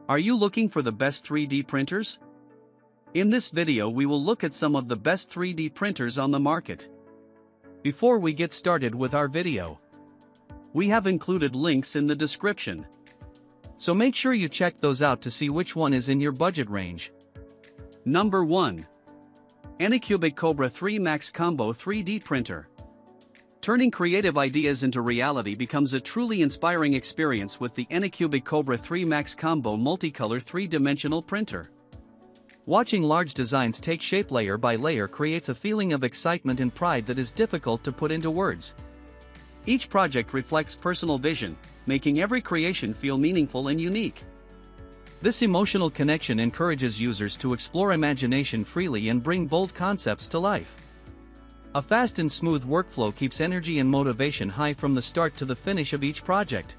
Are you looking for the best 3D printers? In this video we will look at some of the best 3D printers on the market. Before we get started with our video, we have included links in the description. So make sure you check those out to see which one is in your budget range. Number 1. ANYCUBIC Kobra 3 Max Combo 3D Printer. Turning creative ideas into reality becomes a truly inspiring experience with the ANYCUBIC Kobra 3 Max Combo Multicolor 3-dimensional printer. Watching large designs take shape layer by layer creates a feeling of excitement and pride that is difficult to put into words. Each project reflects personal vision, making every creation feel meaningful and unique. This emotional connection encourages users to explore imagination freely and bring bold concepts to life. A fast and smooth workflow keeps energy and motivation high from the start to the finish of each project.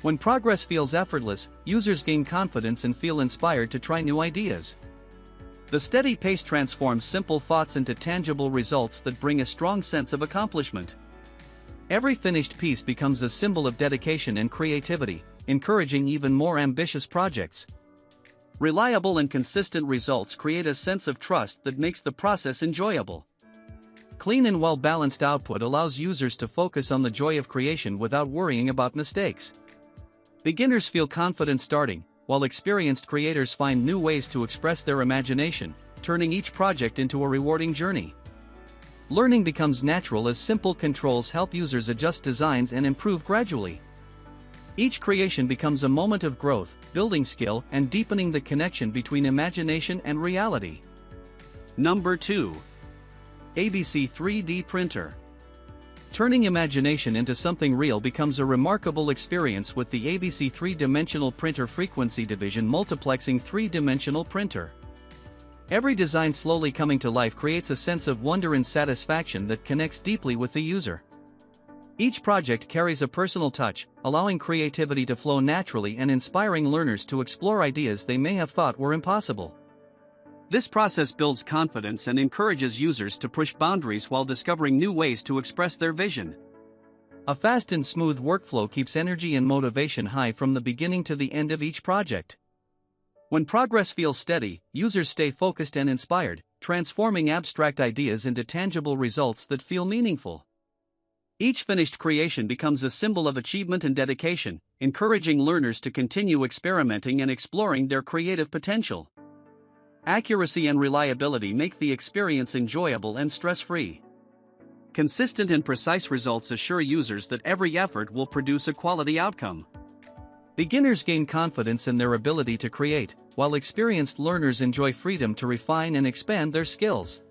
When progress feels effortless, users gain confidence and feel inspired to try new ideas. The steady pace transforms simple thoughts into tangible results that bring a strong sense of accomplishment. Every finished piece becomes a symbol of dedication and creativity, encouraging even more ambitious projects. Reliable and consistent results create a sense of trust that makes the process enjoyable. Clean and well-balanced output allows users to focus on the joy of creation without worrying about mistakes. Beginners feel confident starting, while experienced creators find new ways to express their imagination, turning each project into a rewarding journey. Learning becomes natural as simple controls help users adjust designs and improve gradually. Each creation becomes a moment of growth, building skill and deepening the connection between imagination and reality. Number 2. Aibecy 3D Printer. Turning imagination into something real becomes a remarkable experience with the Aibecy 3-dimensional printer frequency division multiplexing 3-dimensional printer. Every design slowly coming to life creates a sense of wonder and satisfaction that connects deeply with the user. Each project carries a personal touch, allowing creativity to flow naturally and inspiring learners to explore ideas they may have thought were impossible. This process builds confidence and encourages users to push boundaries while discovering new ways to express their vision. A fast and smooth workflow keeps energy and motivation high from the beginning to the end of each project. When progress feels steady, users stay focused and inspired, transforming abstract ideas into tangible results that feel meaningful. Each finished creation becomes a symbol of achievement and dedication, encouraging learners to continue experimenting and exploring their creative potential. Accuracy and reliability make the experience enjoyable and stress-free. Consistent and precise results assure users that every effort will produce a quality outcome. Beginners gain confidence in their ability to create, while experienced learners enjoy freedom to refine and expand their skills.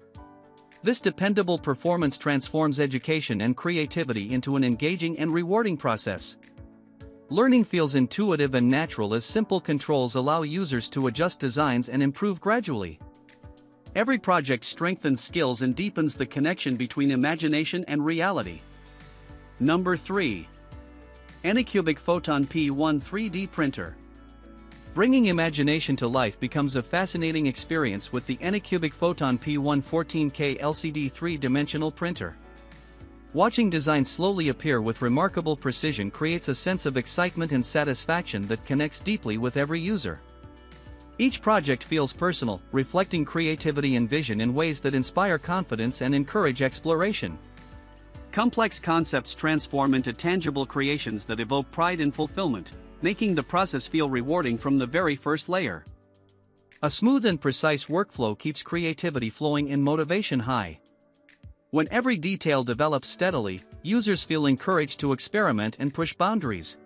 This dependable performance transforms education and creativity into an engaging and rewarding process. Learning feels intuitive and natural as simple controls allow users to adjust designs and improve gradually. Every project strengthens skills and deepens the connection between imagination and reality. Number 3. ANYCUBIC Photon P1 3D Printer. Bringing imagination to life becomes a fascinating experience with the ANYCUBIC Photon P1 14K LCD 3-dimensional printer. Watching designs slowly appear with remarkable precision creates a sense of excitement and satisfaction that connects deeply with every user. Each project feels personal, reflecting creativity and vision in ways that inspire confidence and encourage exploration. Complex concepts transform into tangible creations that evoke pride and fulfillment, making the process feel rewarding from the very first layer. A smooth and precise workflow keeps creativity flowing and motivation high. When every detail develops steadily, users feel encouraged to experiment and push boundaries.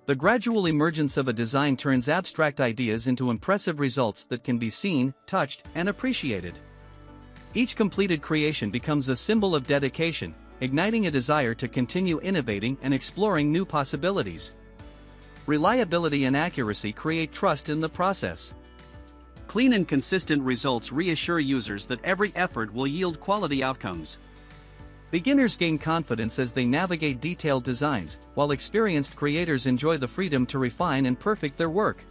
The gradual emergence of a design turns abstract ideas into impressive results that can be seen, touched, and appreciated. Each completed creation becomes a symbol of dedication, igniting a desire to continue innovating and exploring new possibilities. Reliability and accuracy create trust in the process. Clean and consistent results reassure users that every effort will yield quality outcomes. Beginners gain confidence as they navigate detailed designs, while experienced creators enjoy the freedom to refine and perfect their work.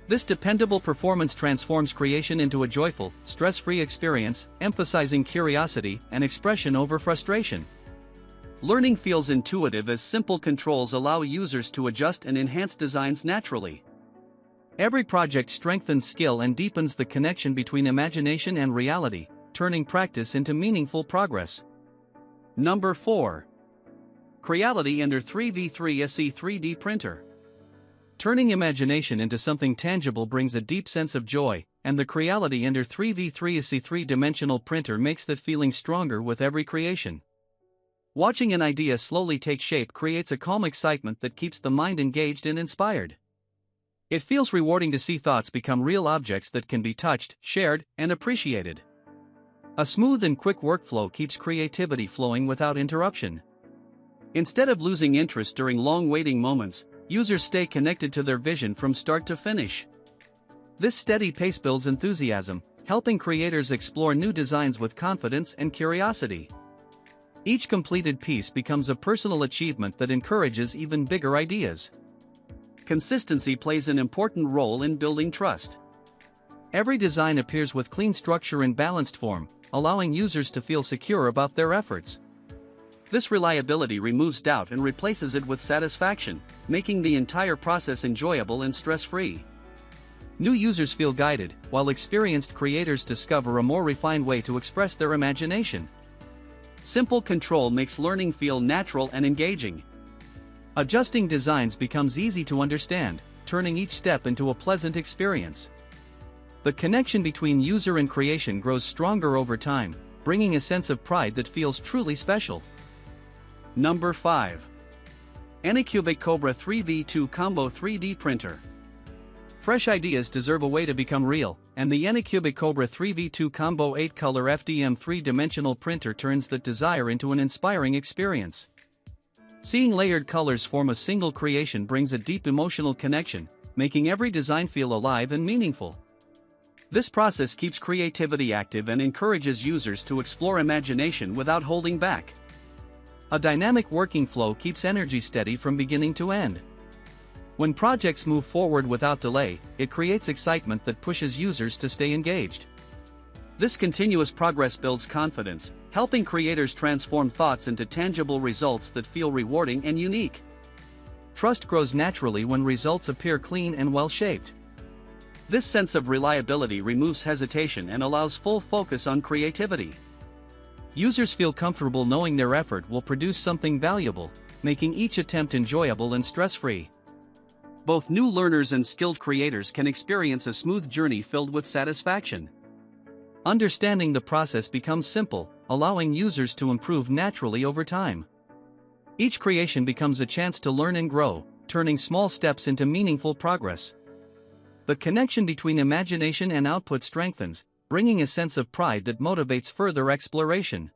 This dependable performance transforms creation into a joyful, stress-free experience, emphasizing curiosity and expression over frustration. Learning feels intuitive as simple controls allow users to adjust and enhance designs naturally. Every project strengthens skill and deepens the connection between imagination and reality, turning practice into meaningful progress. Number 4. Creality Ender 3v3 SE 3D Printer. Turning imagination into something tangible brings a deep sense of joy, and the Creality Ender 3v3 SE 3-dimensional printer makes that feeling stronger with every creation. Watching an idea slowly take shape creates a calm excitement that keeps the mind engaged and inspired. It feels rewarding to see thoughts become real objects that can be touched, shared, and appreciated. A smooth and quick workflow keeps creativity flowing without interruption. Instead of losing interest during long waiting moments, users stay connected to their vision from start to finish. This steady pace builds enthusiasm, helping creators explore new designs with confidence and curiosity. Each completed piece becomes a personal achievement that encourages even bigger ideas. Consistency plays an important role in building trust. Every design appears with clean structure and balanced form, allowing users to feel secure about their efforts. This reliability removes doubt and replaces it with satisfaction, making the entire process enjoyable and stress-free. New users feel guided, while experienced creators discover a more refined way to express their imagination. Simple control makes learning feel natural and engaging. Adjusting designs becomes easy to understand, turning each step into a pleasant experience. The connection between user and creation grows stronger over time, bringing a sense of pride that feels truly special. Number 5. ANYCUBIC Kobra 3v2 Combo 3D Printer. Fresh ideas deserve a way to become real, and the ANYCUBIC Kobra 3v2 Combo 8-color FDM 3-dimensional printer turns that desire into an inspiring experience. Seeing layered colors form a single creation brings a deep emotional connection, making every design feel alive and meaningful. This process keeps creativity active and encourages users to explore imagination without holding back. A dynamic working flow keeps energy steady from beginning to end. When projects move forward without delay, it creates excitement that pushes users to stay engaged. This continuous progress builds confidence, helping creators transform thoughts into tangible results that feel rewarding and unique. Trust grows naturally when results appear clean and well-shaped. This sense of reliability removes hesitation and allows full focus on creativity. Users feel comfortable knowing their effort will produce something valuable, making each attempt enjoyable and stress-free. Both new learners and skilled creators can experience a smooth journey filled with satisfaction. Understanding the process becomes simple, allowing users to improve naturally over time. Each creation becomes a chance to learn and grow, turning small steps into meaningful progress. The connection between imagination and output strengthens, bringing a sense of pride that motivates further exploration.